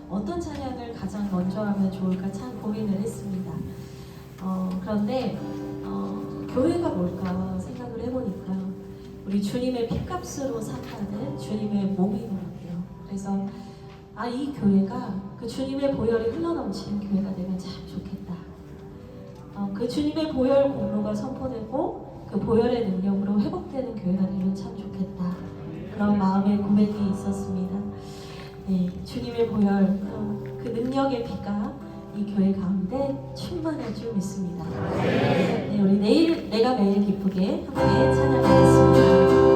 어떤 찬양을 가장 먼저 하면 좋을까 참 고민을 했습니다. 그런데 교회가 뭘까 생각을 해보니까 우리 주님의 핏값으로 산다는 주님의 몸이더라고요. 그래서 이 교회가 그 주님의 보혈이 흘러넘치는 교회가 되면 참 좋겠다. 그 주님의 보혈 공로가 선포되고 그 보혈의 능력으로 회복되는 교회가 되면 참 좋겠다. 그런 마음의 고백이 있었습니다. 네, 주님의 보혈, 그 능력의 피가 이 교회 가운데 충만할 줄 믿습니다. 네, 우리 내가 매일 기쁘게 함께 찬양하겠습니다.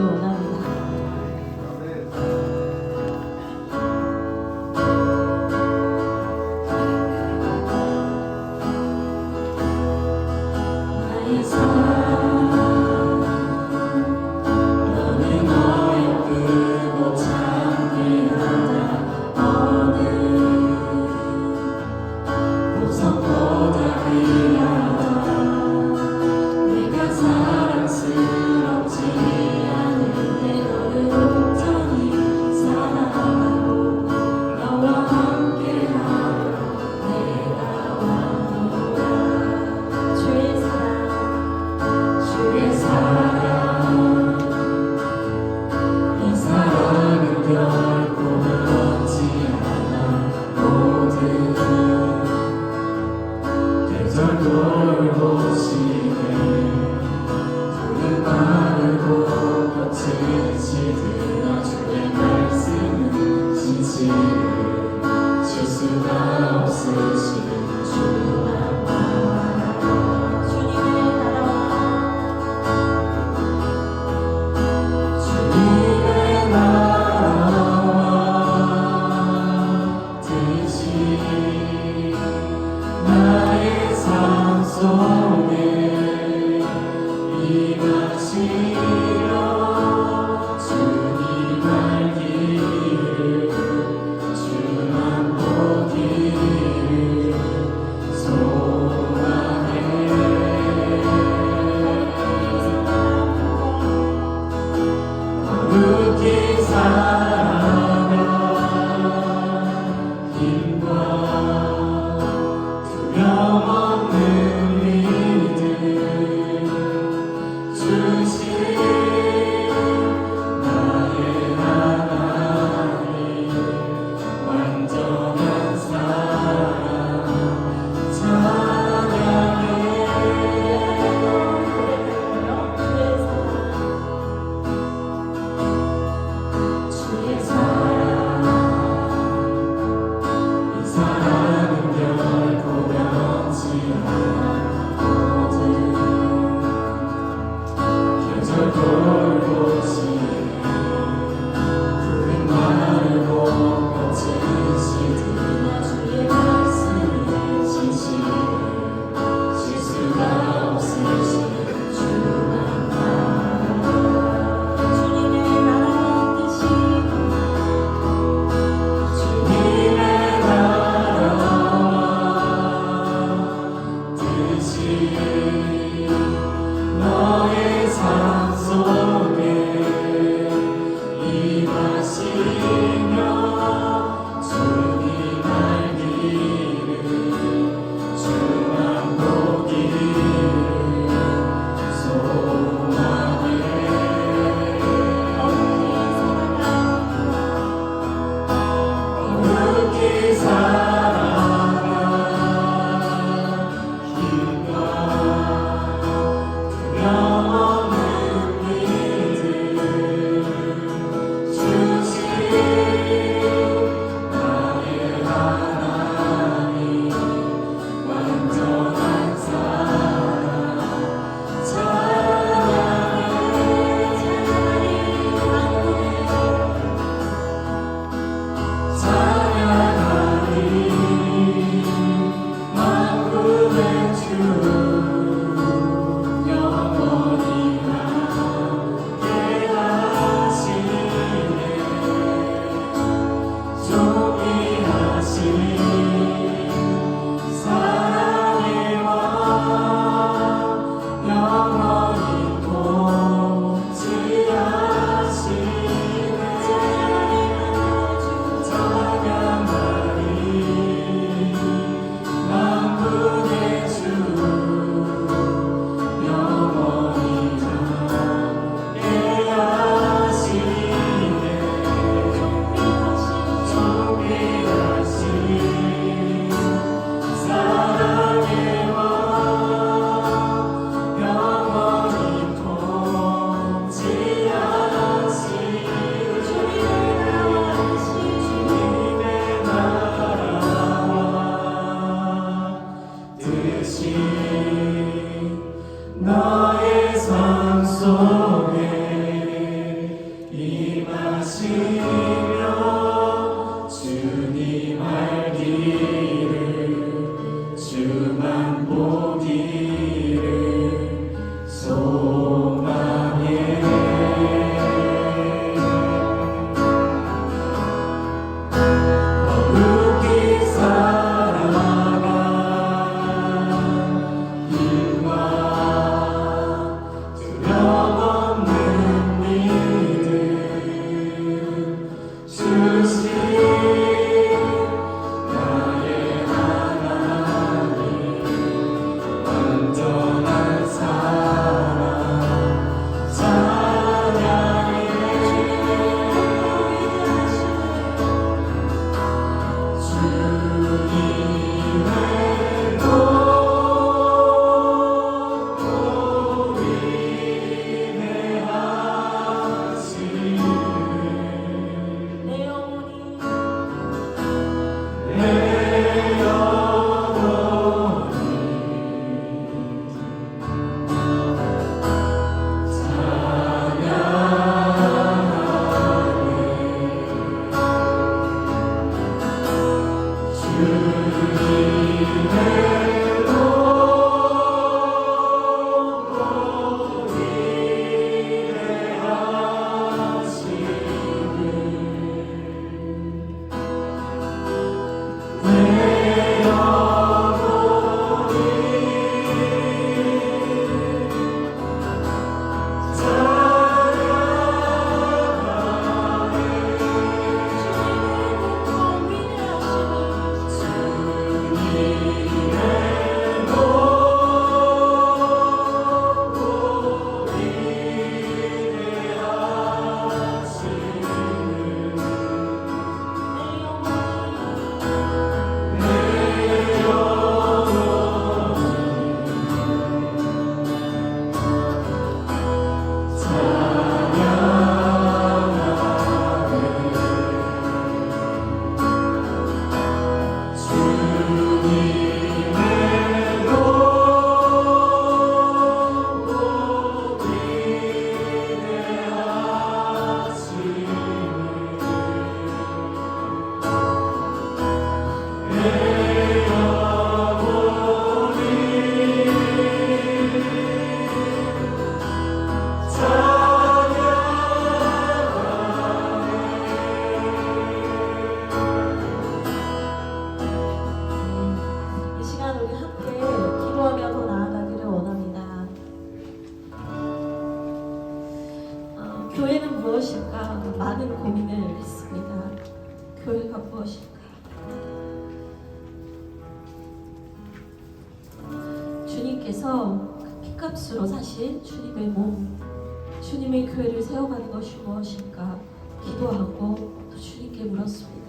원합니다. 나의 사랑 너는 어여쁘고 창대하다 어느 보석보다 귀하다 내가 사랑스럽지 않은데 너를 온전히 사랑하고 너와 함께하며 내가 왔노라. 주의 사랑 이 사랑은 결코 변치 않아 모든 계절 돌보시네 푸른 마르고 꽃은 시드나 주의 말씀은 진실을 질 수가 없으시는 주 주님을 나라와 뜻이 나의 삶 속에 임하시려 주님 알기를 주만 보기를 소망해 거룩히 살아가 힘과 두려움 없는 믿음 주신 나의 하나님 완전한 사랑 찬양해 주의 교회는 무엇일까 많은 고민을 했습니다. 교회가 무엇일까? 주님께서 피값으로 사실 주님의 몸, 주님의 교회를 세워가는 것이 무엇일까 기도하고 또 주님께 물었습니다.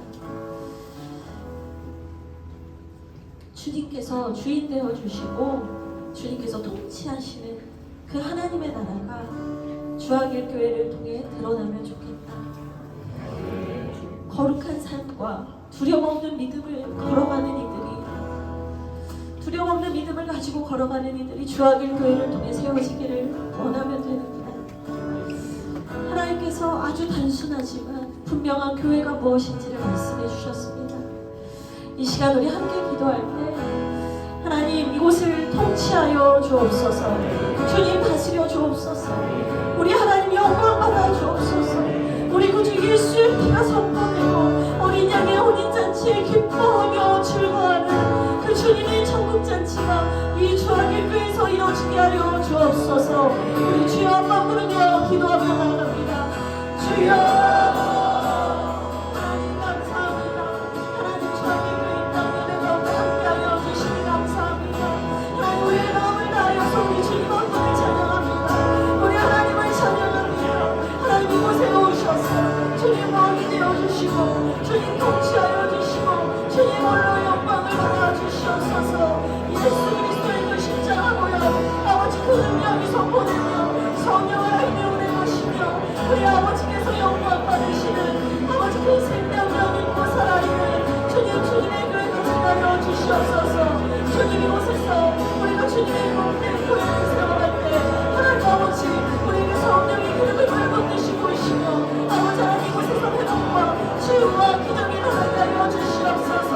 주님께서 주인 되어 주시고 주님께서 통치하시는 그 하나님의 나라가 주하길 교회를 통해 드러나면 좋겠다. 거룩한 삶과 두려움 없는 믿음을 걸어가는 이들이, 두려움 없는 믿음을 가지고 걸어가는 이들이 주하길 교회를 통해 세워지기를 원하면 되는구나. 하나님께서 아주 단순하지만 분명한 교회가 무엇인지를 말씀해 주셨습니다. 이 시간 우리 함께 기도할 때 하나님 이곳을 통치하여 주옵소서. 주님 다스려 주옵소서. 우리 하나님 영광 받아 주옵소서. 우리 구주 예수의 피가 선포되고 어린 양의 혼인잔치에 기뻐하며 즐거워하는 그 주님의 천국잔치가 이 주하길 교회에서 이루어지게 하여 주옵소서. 우리 주여 한번 부르며 기도하며 나아갑니다. 주여 주님 왕이 되어주시고 주님 통치하여 주시고 주님 홀로 영광을 받아주시옵소서. 예수 그리스도의 그 십자가고요 아버지 그 능력이 선포되며 성령을 알며 운행하시며 우리 아버지께서 영광 받으시는 아버지 그 생명력 있고 살아있는 주님의 교회를 지나려 주시옵소서. 주님 이곳에서 우리가 주님의 몸된 교회를 세워갈 때 하나님 아버지 우리에게 성령의 기름을 불붙이시 보이시며 아버지 하나님 이곳에서 회복과 치유와 기적이 나가게 하여 주시옵소서.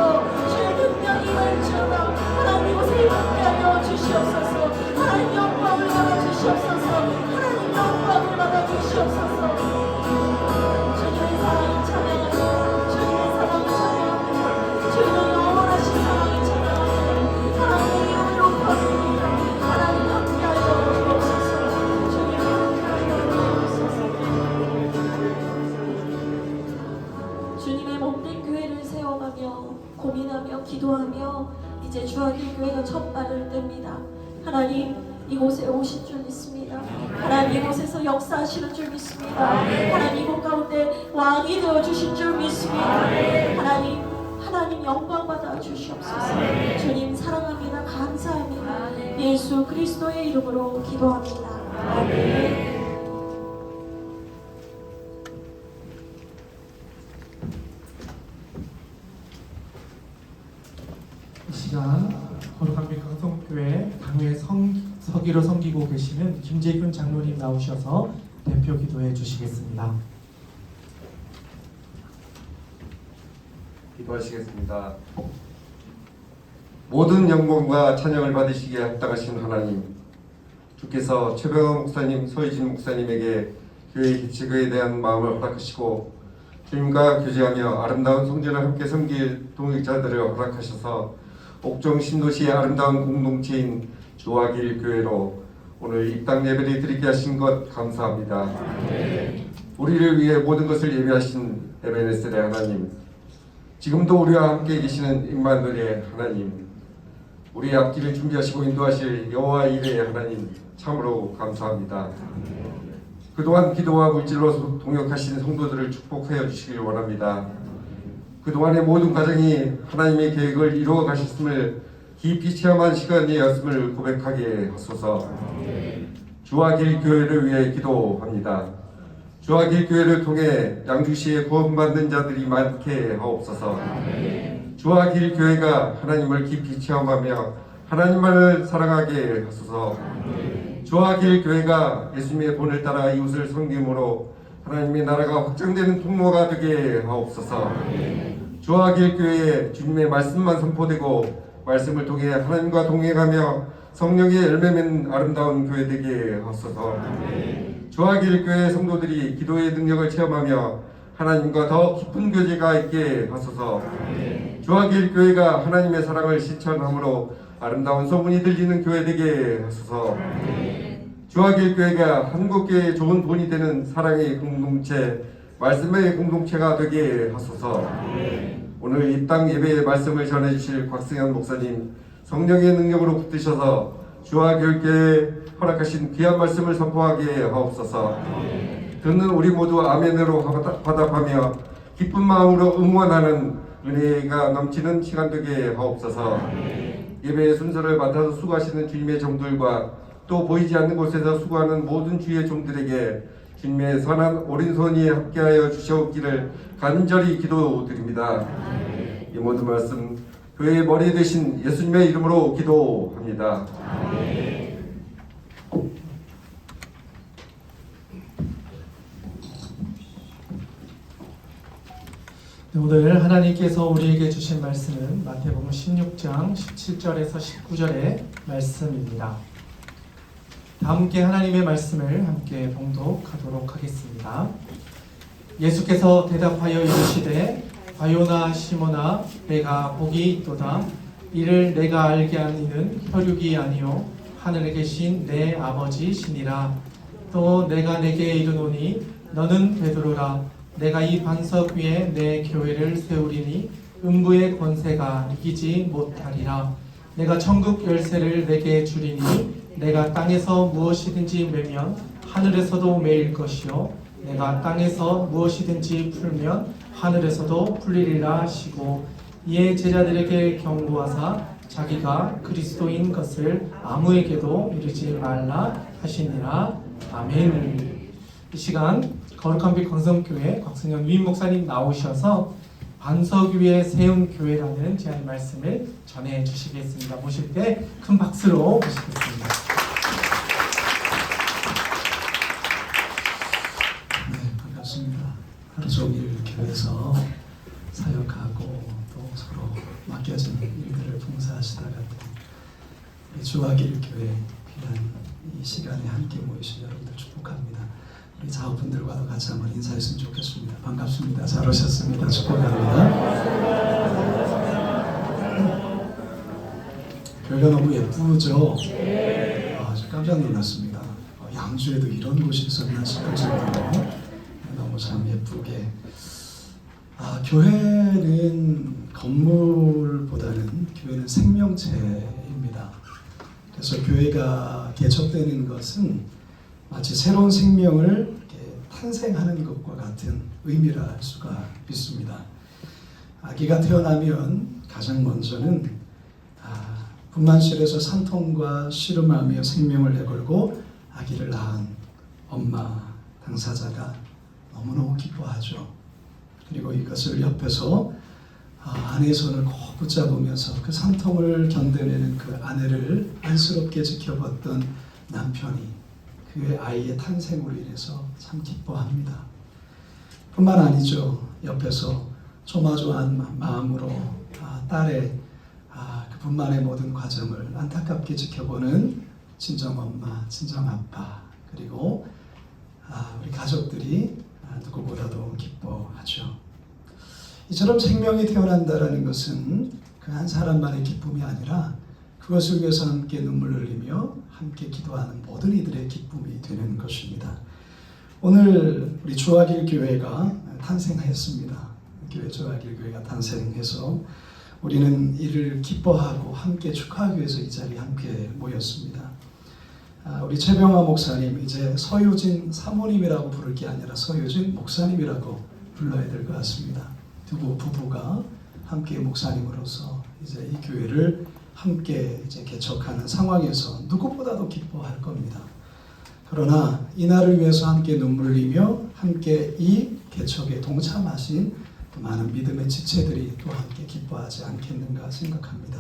주의 능력이 임할지어다. 하나님 이곳에 함께하여 주시옵소서. 하나님 영광을 받아주시옵소서. 하나님 영광을 받아주시옵소서. 주님의 사랑을 찬양하며 주님의 사랑을 찬양하며 주님의 영원하신 사랑을 찬양하며 하나님의 이름을 높여드립니다. 하나님 함께하여 주옵소서. 주님 함께하여 주옵소서. 주님의 몸된 교회를 세워가며 고민하며 기도하며 이제 주하길 교회가 첫 발을 뗍니다. 하나님 이곳에 오신 줄 믿습니다. 하나님 이곳에서 역사하시는 줄 믿습니다. 하나님 이곳 가운데 왕이 되어주신 줄 믿습니다. 하나님 영광 받아 주시옵소서. 주님 사랑합니다. 감사합니다. 예수 그리스도의 이름으로 기도합니다. 아멘. 이 시간 거룩한 빛강성교회 당회 서기로 섬기고 계시는 김재균 장로님 나오셔서 대표 기도해 주시겠습니다. 기도하시겠습니다. 모든 영광과 찬양을 받으시기에 합당하신 하나님, 주께서 최병호 목사님, 서희진 목사님에게 교회의 기책에 대한 마음을 허락하시고 주님과 교제하며 아름다운 성전을 함께 섬길 동역자들을 허락하셔서 옥정 신도시의 아름다운 공동체인 주하길 교회로 오늘 입당 예배를 드리게 하신 것 감사합니다. 우리를 위해 모든 것을 예배하신 에베네셀의 하나님, 지금도 우리와 함께 계시는 임마누엘의 하나님, 우리의 앞길을 준비하시고 인도하실 여호와 이레의 하나님 참으로 감사합니다. 그동안 기도와 물질로 동역하신 성도들을 축복하여 주시길 원합니다. 그동안의 모든 과정이 하나님의 계획을 이루어 가셨음을 깊이 체험한 시간이었음을 고백하게 하소서. 주하길 교회를 위해 기도합니다. 주하길 교회를 통해 양주시에 구원받는 자들이 많게 하옵소서. 주하길 교회가 하나님을 깊이 체험하며 하나님만을 사랑하게 하소서. 주하길 교회가 예수님의 본을 따라 이웃을 섬김으로 하나님의 나라가 확장되는 통로가 되게 하옵소서. 주하길 교회에 주님의 말씀만 선포되고 말씀을 통해 하나님과 동행하며 성령의 열매 맺는 아름다운 교회 되게 하소서. 주하길 교회 성도들이 기도의 능력을 체험하며 하나님과 더 깊은 교제가 있게 하소서. 주하길 교회가 하나님의 사랑을 실천함으로 아름다운 소문이 들리는 교회 되게 하소서. 주하길교회가 한국교회의 좋은 돈이 되는 사랑의 공동체, 말씀의 공동체가 되게 하소서. 오늘 이 땅 예배의 말씀을 전해주실 곽승현 목사님, 성령의 능력으로 붙드셔서 주하길교회에 허락하신 귀한 말씀을 선포하게 하옵소서. 듣는 우리 모두 아멘으로 화답하며 기쁜 마음으로 응원하는 은혜가 넘치는 시간 되게 하옵소서. 예배의 순서를 맡아서 수고하시는 주님의 종들과 또 보이지 않는 곳에서 수고하는 모든 주의 종들에게 주님의 선한 오른손이 함께하여 주시옵기를 간절히 기도드립니다. 이 모든 말씀 교회의 머리 되신 예수님의 이름으로 기도합니다. 네, 오늘 하나님께서 우리에게 주신 말씀은 마태복음 16장 17절에서 19절의 말씀입니다. 다 함께 하나님의 말씀을 함께 봉독하도록 하겠습니다. 예수께서 대답하여 이르시되 바요나 시모나 내가 복이 있도다. 이를 내가 알게 한 이는 혈육이 아니요 하늘에 계신 내 아버지시니라. 또 내가 내게 이르노니 너는 베드로라. 내가 이 반석 위에 내 교회를 세우리니 음부의 권세가 이기지 못하리라. 내가 천국 열쇠를 내게 주리니 내가 땅에서 무엇이든지 매면 하늘에서도 매일 것이요 내가 땅에서 무엇이든지 풀면 하늘에서도 풀리리라 하시고, 이에 제자들에게 경고하사 자기가 그리스도인 것을 아무에게도 이르지 말라 하시니라. 아멘. 이 시간 거룩한 빛 광성교회 곽승현 위임 목사님 나오셔서 반석 위에 세운 교회라는 제안의 말씀을 전해 주시겠습니다. 모실 때 큰 박수로 모시겠습니다. 네, 반갑습니다. 하루 종일 교회에서 사역하고 또 서로 맡겨진 일들을 봉사하시다 같은 우리 주하길 교회 귀한 이 시간에 함께 모이신 여러분들 축복합니다. 우리 자우분들과도 같이 한번 인사했으면 좋겠습니다. 반갑습니다. 잘 오셨습니다. 축복합니다. 교회가 너무 예쁘죠? 아주 깜짝 놀랐습니다. 양주에도 이런 곳이 있었나 싶을 정도로 너무 참 예쁘게. 교회는 건물보다는 교회는 생명체입니다. 그래서 교회가 개척되는 것은 마치 새로운 생명을 이렇게 탄생하는 것과 같은 의미라 할 수가 있습니다. 아기가 태어나면 가장 먼저는 분만실에서 산통과 씨름하며 생명을 내걸고 아기를 낳은 엄마 당사자가 너무너무 기뻐하죠. 그리고 이것을 옆에서 아내의 손을 꼭 붙잡으면서 그 산통을 견뎌내는 그 아내를 안쓰럽게 지켜봤던 남편이 그의 아이의 탄생으로 인해서 참 기뻐합니다. 뿐만 아니죠. 옆에서 조마조한 마음으로 딸의 그 분만의 모든 과정을 안타깝게 지켜보는 친정엄마, 친정아빠, 그리고 우리 가족들이 누구보다도 기뻐하죠. 이처럼 생명이 태어난다는 것은 그 한 사람만의 기쁨이 아니라 그것을 위해서 함께 눈물을 흘리며 함께 기도하는 모든 이들의 기쁨이 되는 것입니다. 오늘 우리 주하길 교회가 탄생했습니다. 교회 주하길 교회가 탄생해서 우리는 이를 기뻐하고 함께 축하하기 위해서 이 자리에 함께 모였습니다. 우리 최병화 목사님, 이제 서유진 사모님이라고 부를 게 아니라 서유진 목사님이라고 불러야 될 것 같습니다. 두 부부가 함께 목사님으로서 이제 이 교회를 함께 이제 개척하는 상황에서 누구보다도 기뻐할 겁니다. 그러나 이날을 위해서 함께 눈물 흘리며 함께 이 개척에 동참하신 많은 믿음의 지체들이 또 함께 기뻐하지 않겠는가 생각합니다.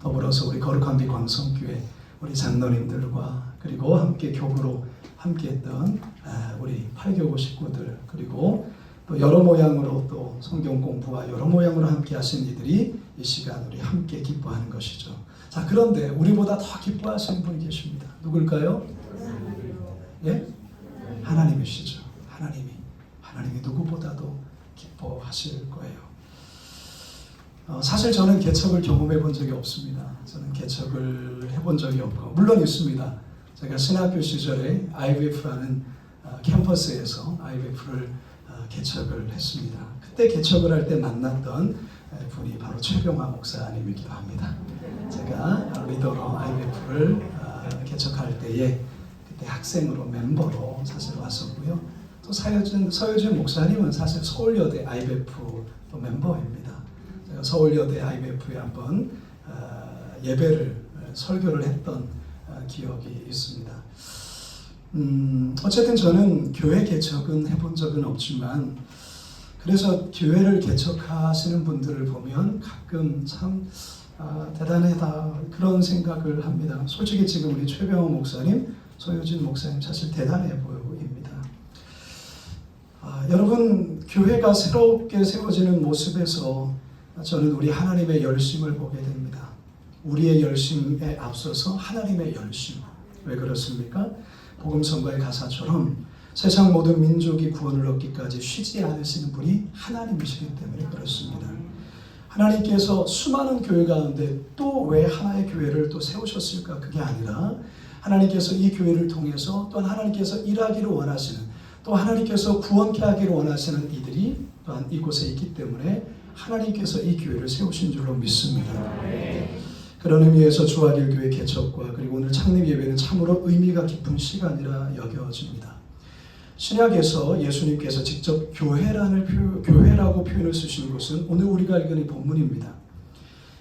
더불어서 우리 거룩한 빛 광성교회 우리 장로님들과 그리고 함께 교구로 함께했던 우리 8교구 식구들, 그리고 또 여러 모양으로 또 성경 공부와 여러 모양으로 함께 하신 이들이 이 시간 우리 함께 기뻐하는 것이죠. 자, 그런데 우리보다 더 기뻐하시는 분이 계십니다. 누굴까요? 예? 하나님이시죠. 하나님이 누구보다도 기뻐하실 거예요. 사실 저는 개척을 경험해 본 적이 없습니다. 저는 개척을 해본 적이 없고, 물론 있습니다. 제가 신학교 시절에 IBF라는 캠퍼스에서 IBF를 개척을 했습니다. 그때 개척을 할 때 만났던 분이 바로 최병화 목사님이기도 합니다. 제가 리더로 IBF를 개척할 때에 그때 학생으로 멤버로 사실 왔었고요. 또 서효진 목사님은 사실 서울여대 IBF 또 멤버입니다. 제가 서울여대 IBF에 한번 예배를 설교를 했던 기억이 있습니다. 어쨌든 저는 교회 개척은 해본 적은 없지만 그래서 교회를 개척하시는 분들을 보면 가끔 참 대단하다 그런 생각을 합니다. 솔직히 지금 우리 최병호 목사님, 소효진 목사님 사실 대단해 보입니다. 여러분 교회가 새롭게 세워지는 모습에서 저는 우리 하나님의 열심을 보게 됩니다. 우리의 열심에 앞서서 하나님의 열심. 왜 그렇습니까? 복음성가의 가사처럼 세상 모든 민족이 구원을 얻기까지 쉬지 않으시는 분이 하나님이시기 때문에 그렇습니다. 하나님께서 수많은 교회 가운데 또 왜 하나의 교회를 또 세우셨을까? 그게 아니라 하나님께서 이 교회를 통해서 또한 하나님께서 일하기를 원하시는 또 하나님께서 구원케 하기를 원하시는 이들이 또한 이곳에 있기 때문에 하나님께서 이 교회를 세우신 줄로 믿습니다. 그런 의미에서 주하길교회 개척과 그리고 오늘 창립 예배는 참으로 의미가 깊은 시간이라 여겨집니다. 신약에서 예수님께서 직접 교회라고 표현을 쓰신 것은 오늘 우리가 읽은 이 본문입니다.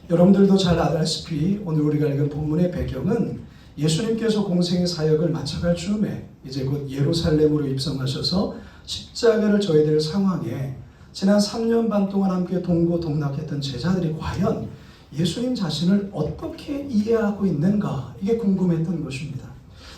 여러분들도 잘 알다시피 오늘 우리가 읽은 본문의 배경은 예수님께서 공생의 사역을 마쳐갈 즈음에 이제 곧 예루살렘으로 입성하셔서 십자가를 져야 될 상황에 지난 3년 반 동안 함께 동고동락했던 제자들이 과연 예수님 자신을 어떻게 이해하고 있는가 이게 궁금했던 것입니다.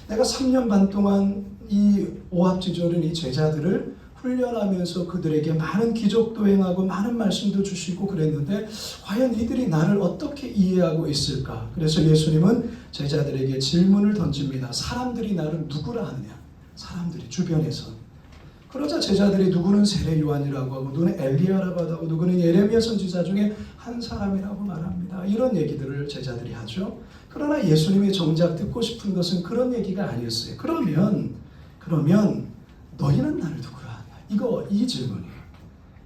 내가 3년 반 동안 이 오합지졸인 이 제자들을 훈련하면서 그들에게 많은 기적도 행하고 많은 말씀도 주시고 그랬는데 과연 이들이 나를 어떻게 이해하고 있을까? 그래서 예수님은 제자들에게 질문을 던집니다. 사람들이 나를 누구라 하느냐? 사람들이 주변에서. 그러자 제자들이 누구는 세례 요한이라고 하고 누구는 엘리야라고 하고 누구는 예레미야 선지자 중에 한 사람이라고 말합니다. 이런 얘기들을 제자들이 하죠. 그러나 예수님이 정작 듣고 싶은 것은 그런 얘기가 아니었어요. 그러면 너희는 나를 누구라 하냐? 이 질문이에요.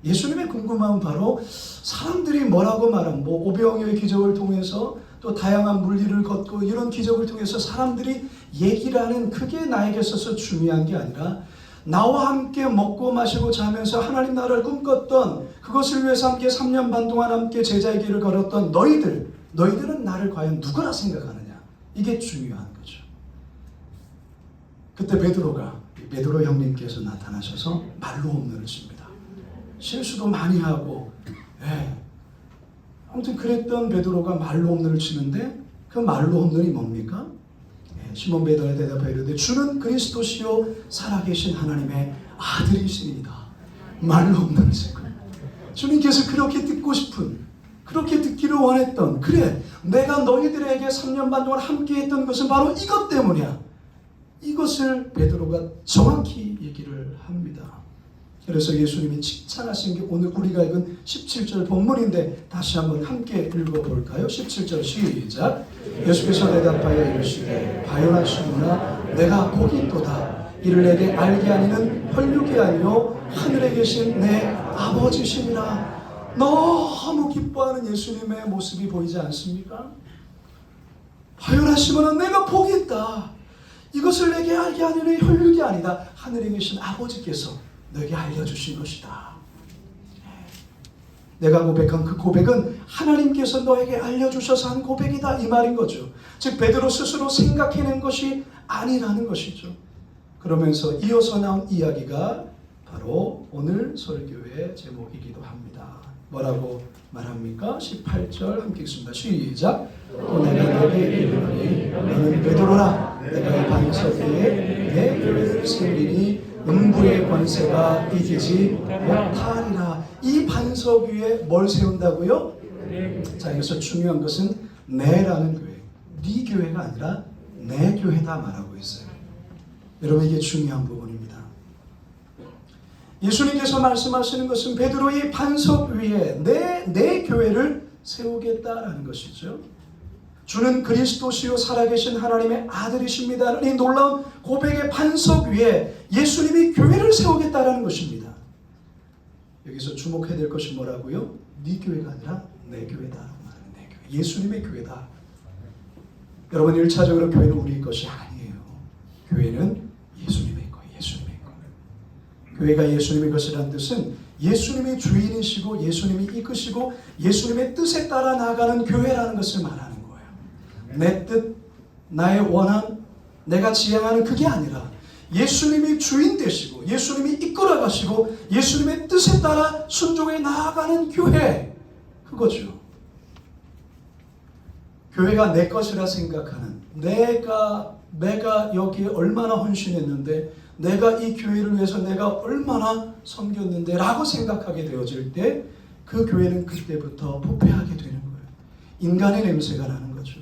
예수님의 궁금함은 바로 사람들이 뭐라고 말하면 오병이어의 기적을 통해서 또 다양한 물리를 걷고 이런 기적을 통해서 사람들이 얘기를 하는 그게 나에게 있어서 중요한 게 아니라 나와 함께 먹고 마시고 자면서 하나님 나라를 꿈꿨던 그것을 위해서 함께 3년 반 동안 함께 제자의 길을 걸었던 너희들은 나를 과연 누구라 생각하느냐? 이게 중요한 거죠. 그때 베드로 형님께서 나타나셔서 말로 홈런을 칩니다. 실수도 많이 하고 아무튼 그랬던 베드로가 말로 홈런을 치는데 그 말로 홈런이 뭡니까? 시몬 베드로가 대답하여 이르되 주는 그리스도시요 살아계신 하나님의 아들이시니이다. 말로 홈런을 치고 주님께서 그렇게 듣고 싶은 그렇게 듣기를 원했던 그래 내가 너희들에게 3년 반 동안 함께 했던 것은 바로 이것 때문이야. 이것을 베드로가 정확히 얘기를 합니다. 그래서 예수님이 칭찬하신 게 오늘 우리가 읽은 17절 본문인데 다시 한번 함께 읽어볼까요? 17절 시작. 예수께서 대답하여 이르시되 바요나시구나 내가 복이 있도다. 이를 내게 알게 하니는 혈육이 아니요 하늘에 계신 내 아버지시니라. 너무 기뻐하는 예수님의 모습이 보이지 않습니까? 바요나시구나 내가 복이 있다. 이것을 내게 알게 하니는 혈육이 아니다. 하늘에 계신 아버지께서 너에게 알려주신 것이다. 내가 고백한 그 고백은 하나님께서 너에게 알려주셔서 한 고백이다 이 말인 거죠. 즉 베드로 스스로 생각해낸 것이 아니라는 것이죠. 그러면서 이어서 나온 이야기가 바로 오늘 설교의 제목이기도 합니다. 뭐라고 말합니까? 18절 함께 읽습니다. 시작. 또 내가 너에게 이르노니 너는 베드로라. 내가 이 반석 위에 내 교회를 세우리니 음부의 권세가 이기지 못하리라. 이 반석 위에 뭘 세운다고요? 자, 여기서 중요한 것은 내라는 교회. 네 교회가 아니라 내 교회다 말하고 있어요. 여러분 이게 중요한 부분입니다. 예수님께서 말씀하시는 것은 베드로의 반석 위에 내 교회를 세우겠다라는 것이죠. 주는 그리스도시요 살아계신 하나님의 아들이십니다는 이 놀라운 고백의 반석 위에 예수님이 교회를 세우겠다라는 것입니다. 여기서 주목해야 될 것이 뭐라고요? 네 교회가 아니라 내 교회다. 내 교회. 예수님의 교회다. 여러분 1차적으로 교회는 우리 것이 아니에요. 교회는 예수님의 거예요. 예수님의 거. 교회가 예수님의 것이라는 뜻은 예수님이 주인이시고 예수님이 이끄시고 예수님의 뜻에 따라 나아가는 교회라는 것을 말하는 거예요. 내 뜻, 나의 원함, 내가 지향하는 그게 아니라 예수님이 주인 되시고 예수님이 이끌어 가시고 예수님의 뜻에 따라 순종해 나아가는 교회, 그거죠. 교회가 내 것이라 생각하는, 내가 여기에 얼마나 헌신했는데, 내가 이 교회를 위해서 내가 얼마나 섬겼는데 라고 생각하게 되어질 때 그 교회는 그때부터 부패하게 되는 거예요. 인간의 냄새가 나는 거죠.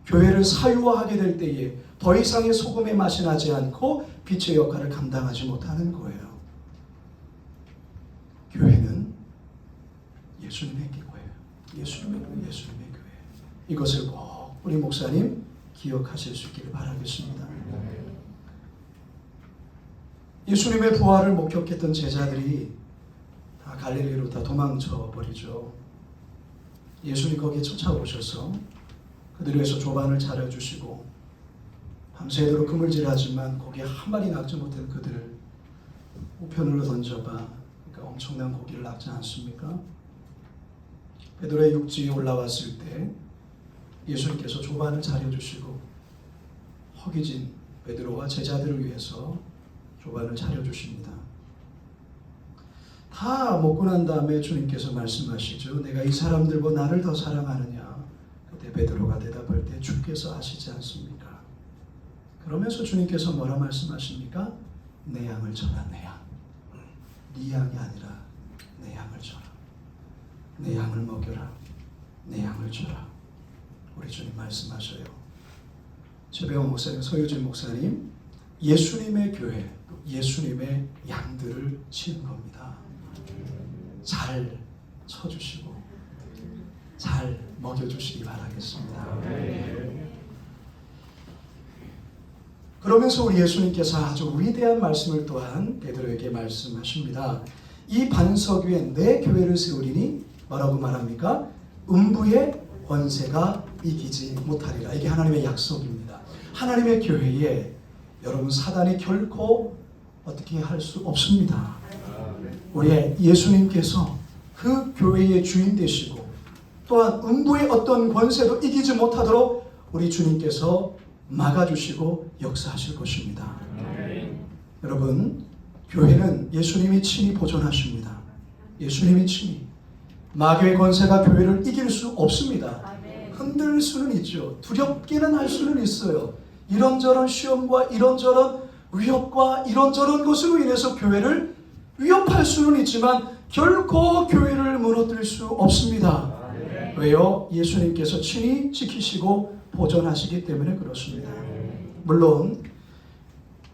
교회를 사유화하게 될 때에 더 이상의 소금의 맛이 나지 않고 빛의 역할을 감당하지 못하는 거예요. 교회는 예수님의 교회예요. 예수님의 교회, 예수님의 교회. 이것을 꼭 우리 목사님 기억하실 수 있기를 바라겠습니다. 예수님의 부활을 목격했던 제자들이 다 갈릴리로 다 도망쳐 버리죠. 예수님 거기에 쫓아오셔서 그들을 위해서 조반을 차려주시고 밤새도록 그물질하지만 거기에 한 마리 낚지 못한 그들을 우편으로 던져봐. 그러니까 엄청난 고기를 낚지 않습니까? 베드로의 육지에 올라왔을 때 예수님께서 조반을 차려주시고 허기진 베드로와 제자들을 위해서 조반을 차려주십니다. 다 먹고 난 다음에 주님께서 말씀하시죠. 내가 이 사람들보다 나를 더 사랑하느냐. 그때 베드로가 대답할 때 주께서 아시지 않습니까? 그러면서 주님께서 뭐라 말씀하십니까? 내 양을 쳐라. 내 양. 네 양이 아니라 내 양을 쳐라. 내 양을 먹여라. 내 양을 쳐라. 우리 주님 말씀하셔요. 최병호 목사님, 서유진 목사님, 예수님의 교회, 예수님의 양들을 치는 겁니다. 잘 쳐주시고 잘 먹여주시기 바라겠습니다. 그러면서 우리 예수님께서 아주 위대한 말씀을 또한 베드로에게 말씀하십니다. 이 반석 위에 내 교회를 세우리니 뭐라고 말합니까? 음부의 권세가 이기지 못하리라. 이게 하나님의 약속입니다. 하나님의 교회에 여러분 사단이 결코 어떻게 할 수 없습니다. 우리 예수님께서 그 교회의 주인 되시고 또한 음부의 어떤 권세도 이기지 못하도록 우리 주님께서 막아주시고 역사하실 것입니다. 여러분 교회는 예수님이 친히 보존하십니다. 예수님이 친히. 마귀의 권세가 교회를 이길 수 없습니다. 흔들 수는 있죠. 두렵기는 할 수는 있어요. 이런저런 시험과 이런저런 위협과 이런저런 것으로 인해서 교회를 위협할 수는 있지만 결코 교회를 무너뜨릴 수 없습니다. 왜요? 예수님께서 친히 지키시고 보존하시기 때문에 그렇습니다. 물론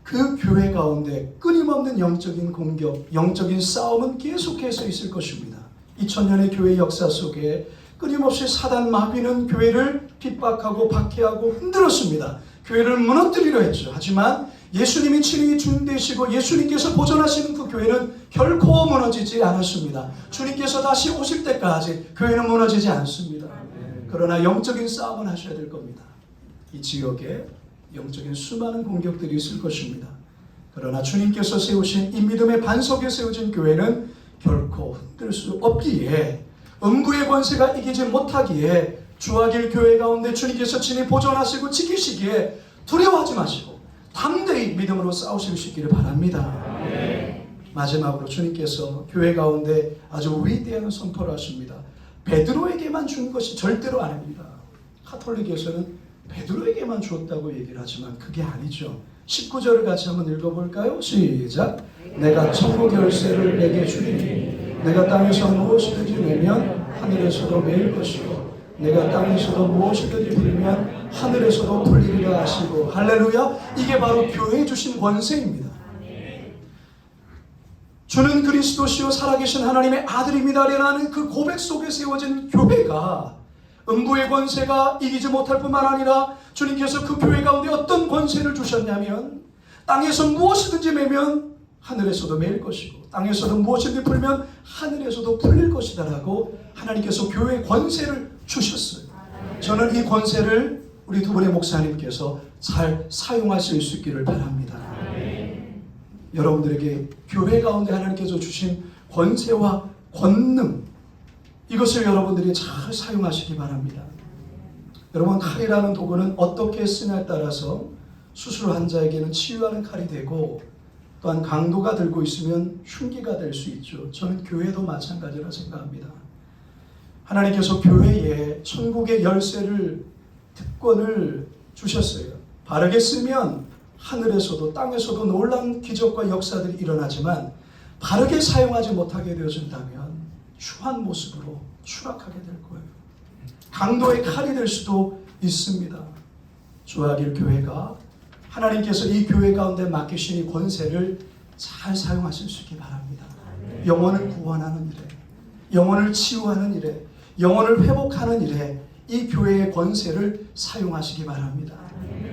그 교회 가운데 끊임없는 영적인 공격, 영적인 싸움은 계속해서 있을 것입니다. 2000년의 교회 역사 속에 끊임없이 사단 마귀는 교회를 핍박하고 박해하고 흔들었습니다. 교회를 무너뜨리려 했죠. 하지만 예수님이 친히 주인 되시고 예수님께서 보존하시는 그 교회는 결코 무너지지 않았습니다. 주님께서 다시 오실 때까지 교회는 무너지지 않습니다. 그러나 영적인 싸움을 하셔야 될 겁니다. 이 지역에 영적인 수많은 공격들이 있을 것입니다. 그러나 주님께서 세우신 이 믿음의 반석에 세워진 교회는 결코 흔들 수 없기에, 음부의 권세가 이기지 못하기에 주하길 교회 가운데 주님께서 친히 보존하시고 지키시기에 두려워하지 마시고 담대히 믿음으로 싸우실 수 있기를 바랍니다. 마지막으로 주님께서 교회 가운데 아주 위대한 선포를 하십니다. 베드로에게만 준 것이 절대로 아닙니다. 카톨릭에서는 베드로에게만 주었다고 얘기를 하지만 그게 아니죠. 19절을 같이 한번 읽어볼까요? 시작. 내가 천국 열쇠를 내게 주리니 내가 땅에서 무엇이든지 내면 하늘에서도 매일 것이고 내가 땅에서도 무엇이든지 풀면 하늘에서도 풀리리라 하시고. 할렐루야. 이게 바로 교회에 주신 권세입니다. 주는 그리스도시요 살아계신 하나님의 아들입니다라는 그 고백 속에 세워진 교회가 음부의 권세가 이기지 못할 뿐만 아니라 주님께서 그 교회 가운데 어떤 권세를 주셨냐면 땅에서 무엇이든지 매면 하늘에서도 매일 것이고 땅에서도 무엇이든지 풀면 하늘에서도 풀릴 것이다 라고 하나님께서 교회에 권세를 주셨어요. 저는 이 권세를 우리 두 분의 목사님께서 잘 사용하실 수 있기를 바랍니다. 여러분들에게 교회 가운데 하나님께서 주신 권세와 권능, 이것을 여러분들이 잘 사용하시기 바랍니다. 여러분, 칼이라는 도구는 어떻게 쓰냐에 따라서 수술 환자에게는 치유하는 칼이 되고 또한 강도가 들고 있으면 흉기가 될 수 있죠. 저는 교회도 마찬가지라 생각합니다. 하나님께서 교회에 천국의 열쇠를, 특권을 주셨어요. 바르게 쓰면 하늘에서도 땅에서도 놀라운 기적과 역사들이 일어나지만 바르게 사용하지 못하게 되어진다면 추한 모습으로 추락하게 될 거예요. 강도의 칼이 될 수도 있습니다. 조아길 교회가 하나님께서 이 교회 가운데 맡기신 이 권세를 잘 사용하실 수 있기 바랍니다. 영혼을 구원하는 일에, 영혼을 치유하는 일에, 영혼을 회복하는 일에 이 교회의 권세를 사용하시기 바랍니다.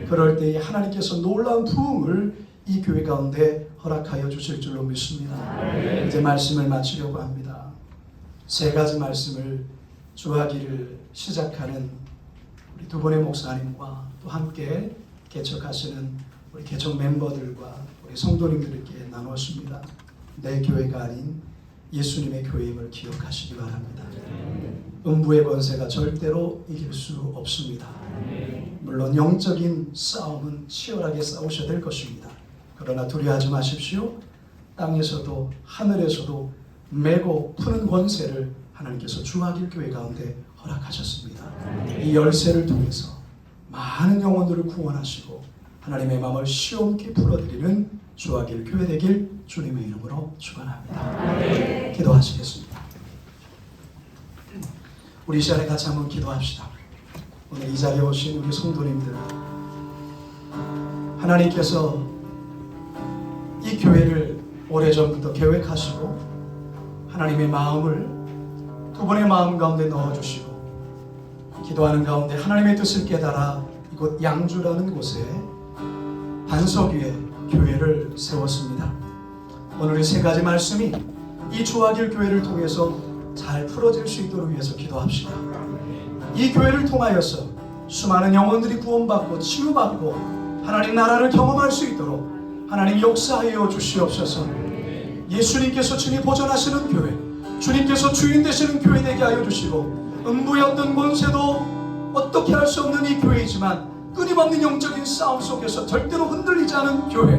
그럴 때에 하나님께서 놀라운 부흥을 이 교회 가운데 허락하여 주실 줄로 믿습니다. 이제 말씀을 마치려고 합니다. 세 가지 말씀을 주하기를 시작하는 우리 두 분의 목사님과 또 함께 개척하시는 우리 개척 멤버들과 우리 성도님들께 나누었습니다. 내 교회가 아닌 예수님의 교회임을 기억하시기 바랍니다. 음부의 권세가 절대로 이길 수 없습니다. 물론 영적인 싸움은 치열하게 싸우셔야 될 것입니다. 그러나 두려워하지 마십시오. 땅에서도 하늘에서도 메고 푸는 권세를 하나님께서 주하길 교회 가운데 허락하셨습니다. 이 열쇠를 통해서 많은 영혼들을 구원하시고 하나님의 마음을 시원케 풀어드리는 주하길 교회 되길 주님의 이름으로 축원합니다. 기도하시겠습니다. 우리 이 시간에 같이 한번 기도합시다. 오늘 이 자리에 오신 우리 성도님들, 하나님께서 이 교회를 오래전부터 계획하시고 하나님의 마음을 두 분의 마음 가운데 넣어주시고 기도하는 가운데 하나님의 뜻을 깨달아 이곳 양주라는 곳에 반석 위에 교회를 세웠습니다. 오늘 이 세 가지 말씀이 이 주하길 교회를 통해서 잘 풀어질 수 있도록 위해서 기도합시다. 이 교회를 통하여서 수많은 영혼들이 구원받고 치유받고 하나님 나라를 경험할 수 있도록 하나님 역사하여 주시옵소서. 예수님께서 친히 보존하시는 교회, 주님께서 주인 되시는 교회 되게 하여 주시고 음부의 어떤 권세도 어떻게 할 수 없는 이 교회이지만 끊임없는 영적인 싸움 속에서 절대로 흔들리지 않은 교회,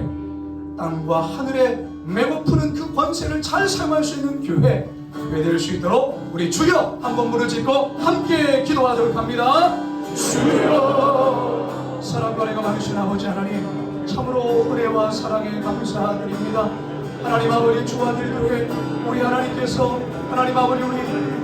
땅과 하늘에 메고 푸는 그 권세를 잘 사용할 수 있는 교회 될 수 있도록 우리 주여 한번 부르짖고 함께 기도하도록 합니다. 주여, 사랑과 은혜가 많으신 아버지 하나님, 참으로 은혜와 사랑에 감사드립니다. 하나님 아버지 주하길 교회 우리 하나님께서 하나님 아버지 우리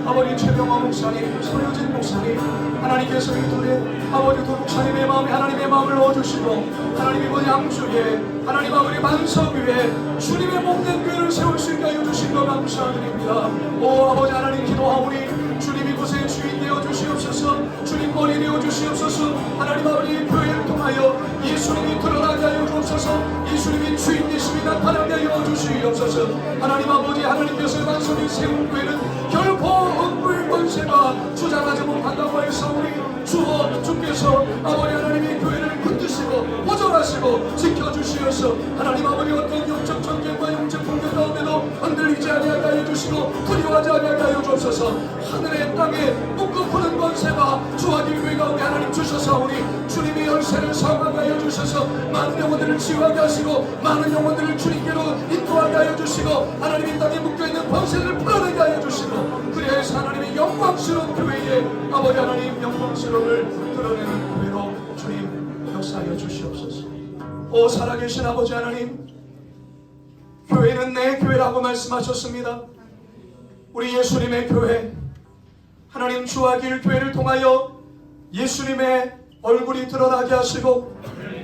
아버지 최병화 목사님, 손효진 목사님, 하나님께서 이 둘의 아버지 두 목사님의 마음에 하나님의 마음을 넣어주시고 하나님 이번 양주에 하나님 아버지 반석 위에 주님의 몸된 교회를 세울 수 있게 하여 주신 것 감사드립니다. 오 아버지 하나님 기도하오니 주님 이곳에 주인 되어 주시옵소서. 주님 머리 되어 주시옵소서. 하나님 아버지 교회를 통하여 예수님이 드러나게 하여 주옵소서. 예수님이 주인 되심이 나타나게 하여 주시옵소서. 하나님 아버지 하나님께서 반석이 세운 교회는 결코 음부의 권세가 주장하지 못한다고 하였사오니 주어 주께서 아버지 하나님의 교회를 붙드시고 보존하시고 지켜주시어서 하나님 아버지 어떤 영적 전쟁과 영적 풍경 가운데도 흔들리지 아니하게 하여 주시고 두려워하지 아니하게 하여 주옵소서. 하늘의 땅에 묶어푸는 권세가 주하길 교회 가운데 하나님 주셔서오니 주님의 열쇠를 사용하게 하여 주셔서 많은 영혼들을 치유하게 하시고 많은 영혼들을 주님께로 인도하게 하여 주시고 하나님의 땅에 묶여있는 권세를 풀어내게 하여 주시고 그래서 하나님의 영광스러운 교회에 아버지 하나님 영광스러움을 드러내는 교회로 주님 역사하여 주시옵소서. 오 살아계신 아버지 하나님, 교회는 내 교회라고 말씀하셨습니다. 우리 예수님의 교회 하나님 주하길 교회를 통하여 예수님의 얼굴이 드러나게 하시고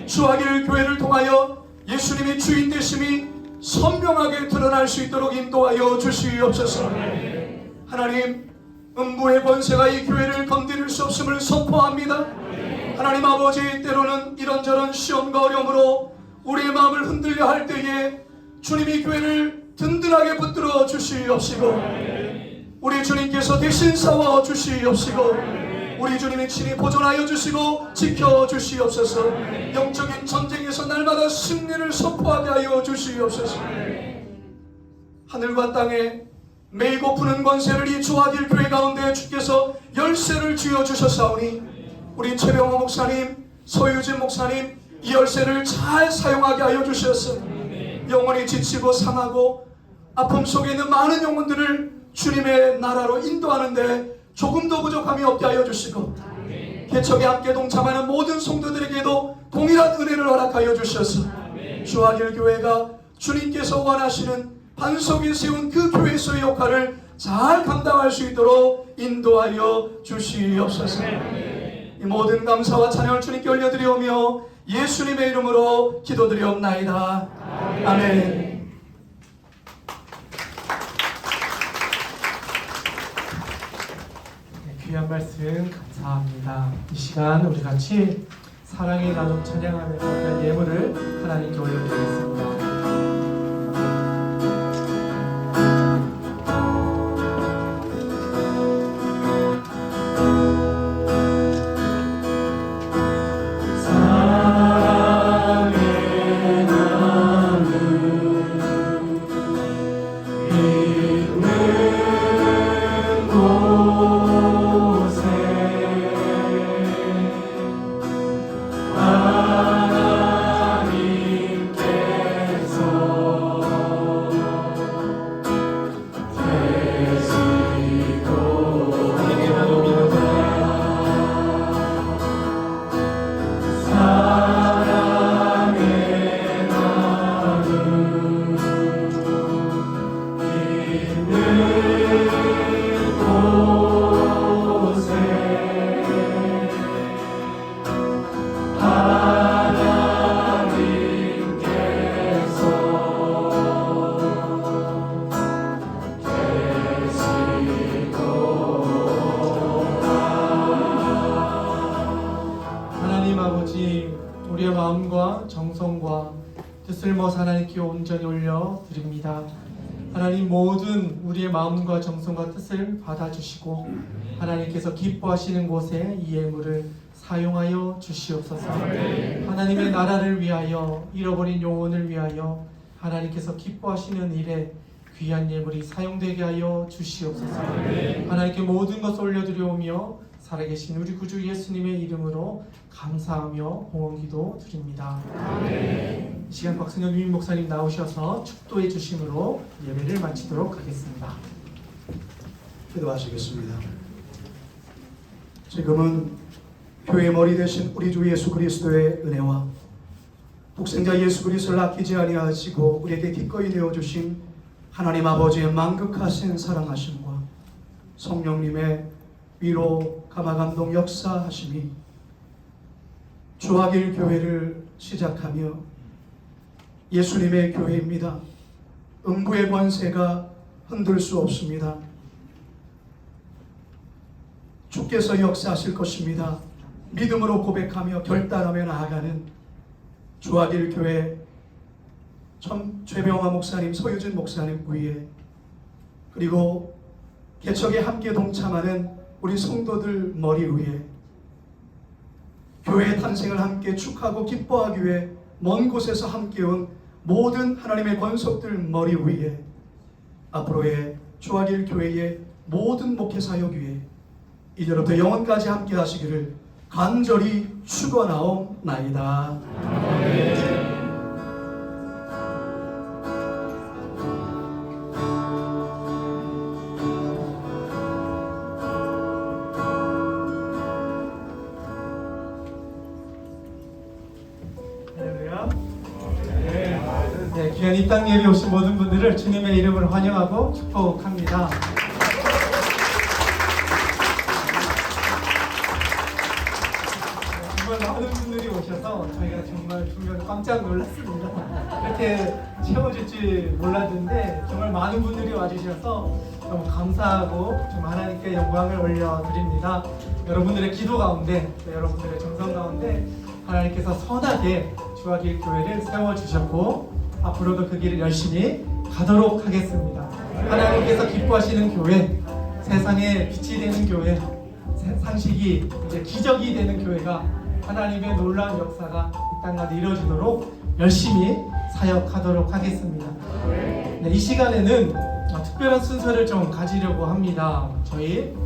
주하길 교회를 통하여 예수님의 주인 되심이 선명하게 드러날 수 있도록 인도하여 주시옵소서. 하나님 음부의 권세가 이 교회를 건드릴 수 없음을 선포합니다. 하나님 아버지, 때로는 이런저런 시험과 어려움으로 우리의 마음을 흔들려 할 때에 주님이 교회를 든든하게 붙들어 주시옵시고, 우리 주님께서 대신 싸워 주시옵시고, 우리 주님이 친히 보존하여 주시고 지켜 주시옵소서. 영적인 전쟁에서 날마다 승리를 선포하게 하여 주시옵소서. 하늘과 땅에 메이고 푸는 권세를 이 조하길 교회 가운데 주께서 열쇠를 쥐어주셨사오니 우리 최병호 목사님, 서유진 목사님, 이 열쇠를 잘 사용하게 하여 주셨어. 영혼이 지치고 상하고 아픔 속에 있는 많은 영혼들을 주님의 나라로 인도하는데 조금도 부족함이 없게 하여 주시고, 개척에 함께 동참하는 모든 성도들에게도 동일한 은혜를 허락하여 주셔서 조하길 교회가 주님께서 원하시는 반석에 세운 그 교회에서의 역할을 잘 감당할 수 있도록 인도하여 주시옵소서. 이 모든 감사와 찬양을 주님께 올려드리오며 예수님의 이름으로 기도드리옵나이다. 아멘. 귀한 말씀 감사합니다. 이 시간 우리 같이 사랑의 나눔 찬양하며 드린 예물을 하나님께 올려드리겠습니다. 우리의 마음과 정성과 뜻을 모아 하나님께 온전히 올려드립니다. 하나님, 모든 우리의 마음과 정성과 뜻을 받아주시고 하나님께서 기뻐하시는 곳에 이 예물을 사용하여 주시옵소서. 하나님의 나라를 위하여, 잃어버린 영혼을 위하여 하나님께서 기뻐하시는 일에 귀한 예물이 사용되게 하여 주시옵소서. 하나님께 모든 것을 올려드리오며 살아계신 우리 구주 예수님의 이름으로 감사하며 봉헌기도 드립니다. 이 시간 박승현 유인 목사님 나오셔서 축도해 주심으로 예배를 마치도록 하겠습니다. 기도하시겠습니다. 지금은 교회의 머리 되신 우리 주 예수 그리스도의 은혜와 독생자 예수 그리스도를 아끼지 아니하시고 우리에게 기꺼이 내어주신 하나님 아버지의 만극하신 사랑하심과 성령님의 위로 감화감동 역사하심이 조하길 교회를 시작하며 예수님의 교회입니다. 음부의 권세가 흔들 수 없습니다. 주께서 역사하실 것입니다. 믿음으로 고백하며 결단하며 나아가는 조하길 교회 최병화 목사님, 서유진 목사님 위에, 그리고 개척에 함께 동참하는 우리 성도들 머리 위에, 교회의 탄생을 함께 축하하고 기뻐하기 위해 먼 곳에서 함께 온 모든 하나님의 권속들 머리 위에, 앞으로의 조하길 교회의 모든 목회 사역 위에 이제부터 영원까지 함께 하시기를 간절히 축원하옵나이다. 아멘. 귀한 이 땅 예배 오신 모든 분들을 주님의 이름으로 환영하고 축복합니다. 정말 많은 분들이 오셔서 저희가 정말 중간에 깜짝 놀랐습니다. 이렇게 채워질지 몰랐는데 정말 많은 분들이 와주셔서 너무 감사하고 정말 하나님께 영광을 올려드립니다. 여러분들의 기도 가운데, 여러분들의 정성 가운데 하나님께서 선하게 주하길 교회를 세워주셨고 앞으로도 그 길을 열심히 가도록 하겠습니다. 하나님께서 기뻐하시는 교회, 세상에 빛이 되는 교회, 상식이 이제 기적이 되는 교회가 하나님의 놀라운 역사가 이 땅가운데 이루어지도록 열심히 사역하도록 하겠습니다. 네, 이 시간에는 특별한 순서를 좀 가지려고 합니다. 저희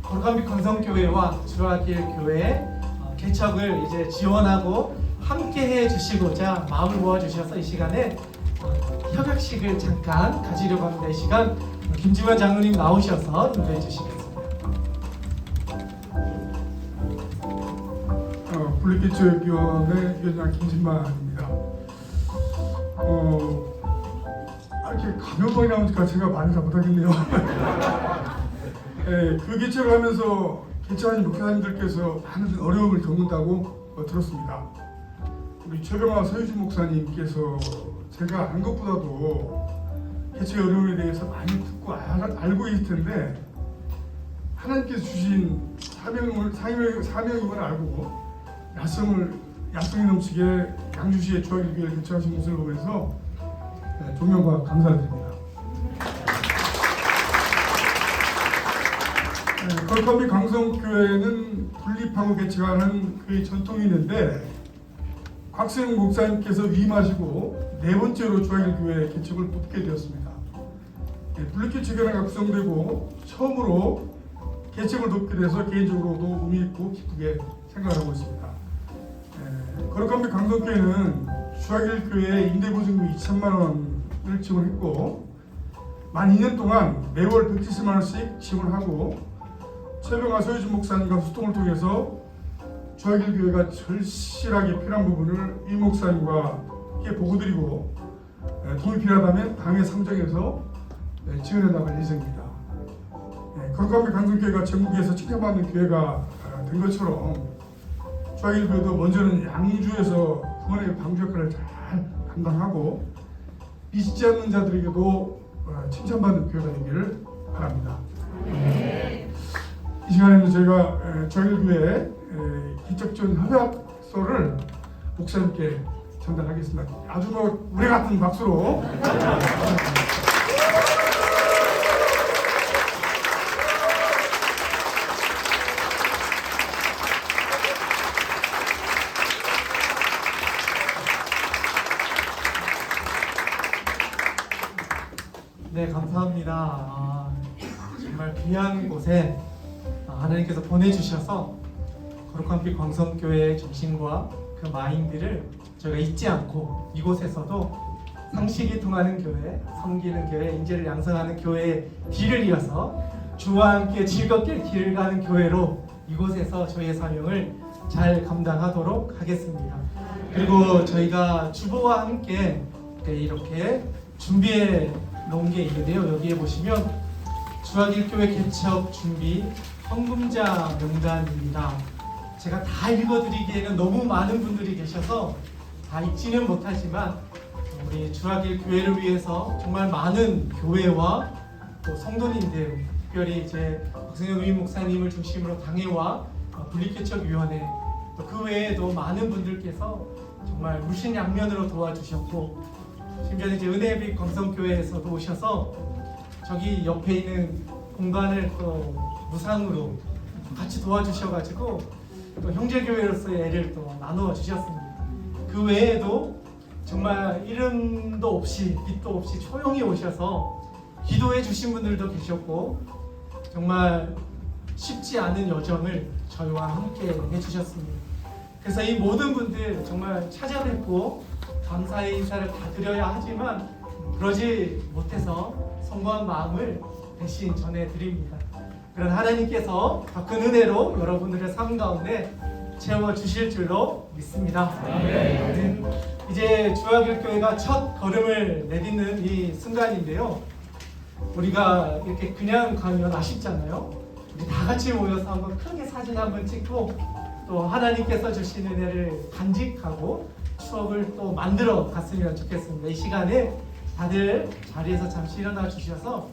거룩한빛 광성교회와 주하길 교회 개척을 이제 지원하고 함께 해주시고자 마음을 모아주셔서 이 시간에 협약식을 잠깐 가지려고 합니다. 이 시간 김지만 장로님 나오셔서 인도해 주시겠습니다. 분리개척위원회 위원장 김진만입니다. 이렇게 가면방이 나오니까 제가 말을 잘 못하겠네요. 예, 그 개척을 하면서 개척하신 목사님들께서 많은 어려움을 겪는다고 들었습니다. 우리 최병화 서유진 목사님께서 제가 안 것보다도 개척의 어려움에 대해서 많이 듣고 알고 있을 텐데 하나님께서 주신 사명임을 알고 야성이 넘치게 양주시의 주하길교회를 개척하신 모습을 보면서 존경과 감사를 드립니다. 거룩한빛 광성교회는 분립하고 개척하는 그의 전통이 있는데 곽세웅 목사님께서 위임하시고 네 번째로 주하길교회 개척을 돕게 되었습니다. 분립개척회가 구성되고 처음으로 개척을 돕게 돼서 개인적으로도 의미 있고 기쁘게 생각하고 있습니다. 거룩한빛 광성교회는 주하길교회 임대보증금 2천만 원을 지원했고 만 2년 동안 매월 170만 원씩 지원하고 최병화 서유진 목사님과 소통을 통해서 주하길교회가 절실하게 필요한 부분을 이 목사님과 함께 보고드리고 도움이 필요하다면 당의 상정해서 지원해 나갈 예정입니다. 거룩한빛 광성교회가 전국에서 칭찬받는 교회가 된 것처럼 주하길교회도 먼저는 양주에서 후원의 방주 역할을 잘 감당하고 믿지 않는 자들에게도 칭찬받는 교회가 되기를 바랍니다. 이 시간에는 저희가 주하길교회 기적전 협약서를 목사님께 전달하겠습니다. 아주 우레 같은 박수로. 네, 감사합니다. 정말 귀한 곳에 하나님께서 보내주셔서 거룩한빛 광성교회의 정신과 그 마인드를 저희가 잊지 않고 이곳에서도 상식이 통하는 교회, 섬기는 교회, 인재를 양성하는 교회의 뒤를 이어서 주와 함께 즐겁게 길을 가는 교회로 이곳에서 저희의 사명을 잘 감당하도록 하겠습니다. 그리고 저희가 주보와 함께 이렇게 준비해 놓은 게 있는데요. 여기에 보시면 주하길교회 개척 준비 헌금자 명단입니다. 제가 다 읽어드리기에는 너무 많은 분들이 계셔서 다 읽지는 못하지만 우리 주하길교회를 위해서 정말 많은 교회와 또 성도님들, 특별히 이제 박승현 위임 목사님을 중심으로 당회와 분립개척위원회 또 그 외에도 많은 분들께서 정말 물신양면으로 도와주셨고 심지어 이제 은혜빛 광성교회에서도 오셔서 저기 옆에 있는 공간을 또 무상으로 같이 도와주셔가지고 또 형제교회로서의 애를 또 나누어 주셨습니다. 그 외에도 정말 이름도 없이 빛도 없이 조용히 오셔서 기도해 주신 분들도 계셨고 정말 쉽지 않은 여정을 저희와 함께 해주셨습니다. 그래서 이 모든 분들 정말 찾아뵙고 감사의 인사를 다 드려야 하지만 그러지 못해서 성도한 마음을 대신 전해드립니다. 그런 하나님께서 더 큰 은혜로 여러분들의 삶 가운데 채워주실 줄로 믿습니다. 이제 주하길교회가 첫 걸음을 내딛는 이 순간인데요. 우리가 이렇게 그냥 가면 아쉽잖아요. 우리 다 같이 모여서 한번 크게 사진 한번 찍고 또 하나님께서 주신 은혜를 간직하고 추억을 또 만들어 갔으면 좋겠습니다. 이 시간에 다들 자리에서 잠시 일어나 주셔서